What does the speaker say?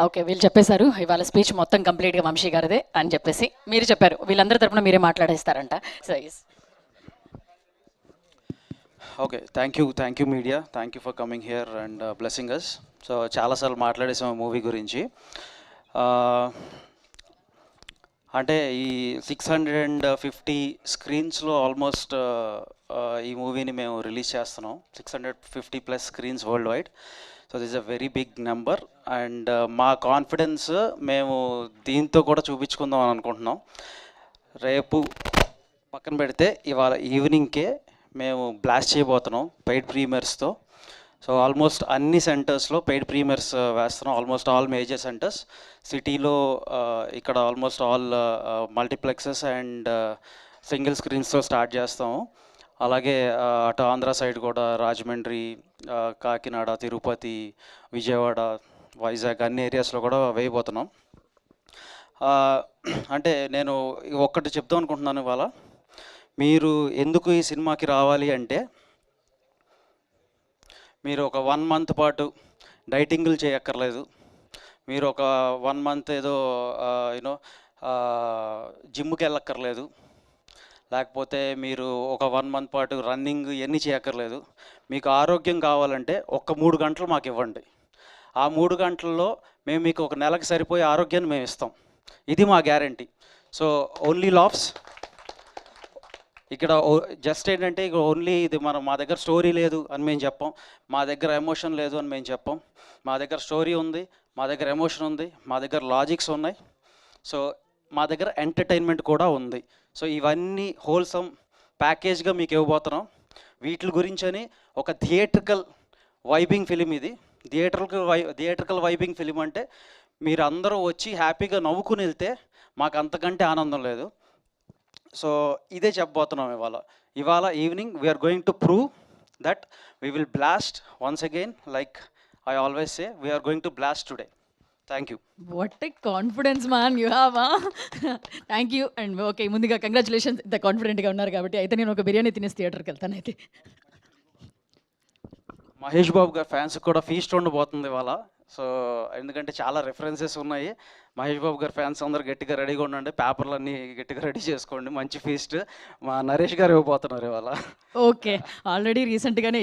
Okay, వీళ్ళు చెప్పేశారు ఇవాళ స్పీచ్ మొత్తం కంప్లీట్గా వంశీ గారిదే అని చెప్పేసి మీరు చెప్పారు. వీళ్ళందరి తరపున మీరే మాట్లాడేస్తారంట. So okay, thank you media, thank you for coming here and blessing us. So చాలాసార్లు మాట్లాడేసాం మూవీ గురించి. అంటే ఈ 650 స్క్రీన్స్లో ఆల్మోస్ట్ ఈ మూవీని మేము రిలీజ్ చేస్తున్నాం. 650+ screens world wide. So this a very big number and మా కాన్ఫిడెన్స్ మేము దీంతో కూడా చూపించుకుందాం అని అనుకుంటున్నాం. రేపు పక్కన పెడితే ఇవాళ ఈవినింగ్కే మేము బ్లాస్ట్ చేయబోతున్నాం పెయిడ్ ప్రీమియర్స్తో. సో ఆల్మోస్ట్ అన్ని సెంటర్స్లో పెయిడ్ ప్రీమియర్స్ వేస్తున్నాం. ఆల్మోస్ట్ ఆల్ మేజర్ సెంటర్స్ సిటీలో, ఇక్కడ almost all multiplexes and single స్క్రీన్స్తో స్టార్ట్ చేస్తాము. అలాగే అటు ఆంధ్ర సైడ్ కూడా రాజమండ్రి, కాకినాడ, తిరుపతి, విజయవాడ, వైజాగ్ అన్ని ఏరియాస్లో కూడా వేయబోతున్నాం. అంటే నేను ఒక్కటి చెప్దాం అనుకుంటున్నాను ఇవాళ. మీరు ఎందుకు ఈ సినిమాకి రావాలి అంటే, మీరు ఒక 1 మంత్ పాటు డైటింగ్లు చేయక్కర్లేదు. మీరు ఒక 1 మంత్ ఏదో యూనో జిమ్కి వెళ్ళక్కర్లేదు. లేకపోతే మీరు ఒక 1 మంత్ పాటు రన్నింగ్ ఇవన్నీ చేయక్కర్లేదు. మీకు ఆరోగ్యం కావాలంటే ఒక 3 గంటలు మాకు ఇవ్వండి. ఆ 3 గంటల్లో మేము మీకు ఒక నెలకు సరిపోయే ఆరోగ్యాన్ని మేము ఇస్తాం. ఇది మా గ్యారంటీ. So only laughs. ఇక్కడ జస్ట్ ఏంటంటే ఇక ఓన్లీ ఇది మా దగ్గర స్టోరీ లేదు అని మేము చెప్పాం, మా దగ్గర ఎమోషన్ లేదు అని మేము చెప్పాం. మా దగ్గర స్టోరీ ఉంది, మా దగ్గర ఎమోషన్ ఉంది, మా దగ్గర లాజిక్స్ ఉన్నాయి. సో మా దగ్గర ఎంటర్టైన్మెంట్ కూడా ఉంది. సో ఇవన్నీ హోల్సమ్ ప్యాకేజ్గా మీకు ఇవ్వబోతున్నాం. వీటి గురించని ఒక థియేట్రికల్ వైబింగ్ ఫిలిం ఇది. థియేట్రికల్ వైబింగ్ ఫిలిం అంటే మీరు అందరూ వచ్చి హ్యాపీగా నవ్వుకుని వెళ్తే మాకు అంతకంటే ఆనందం లేదు. సో ఇదే చెప్పబోతున్నాం ఇవాళ evening we are going to prove that we will blast once again. Like I always say, we are going to blast today. Thank you. What a confidence man you have. Thank you. And okay, ముందుగా congratulations, ఇంత కాన్ఫిడెంట్గా ఉన్నారు కాబట్టి. అయితే నేను ఒక బిర్యానీ తినేసి థియేటర్కి వెళ్తాను. అయితే మహేష్ బాబు గారి ఫ్యాన్స్కి కూడా ఫీస్ట్ ఉండబోతుంది ఇవాళ. సో ఎందుకంటే చాలా రెఫరెన్సెస్ ఉన్నాయి. మహేష్ బాబు గారి ఫ్యాన్స్ అందరూ గట్టిగా రెడీగా ఉండండి, పేపర్లన్నీ గట్టిగా రెడీ చేసుకోండి. మంచి ఫీస్ట్ మా నరేష్ గారు ఇవ్వబోతున్నారు ఇవాళ. ఓకే, ఆల్రెడీ రీసెంట్గానే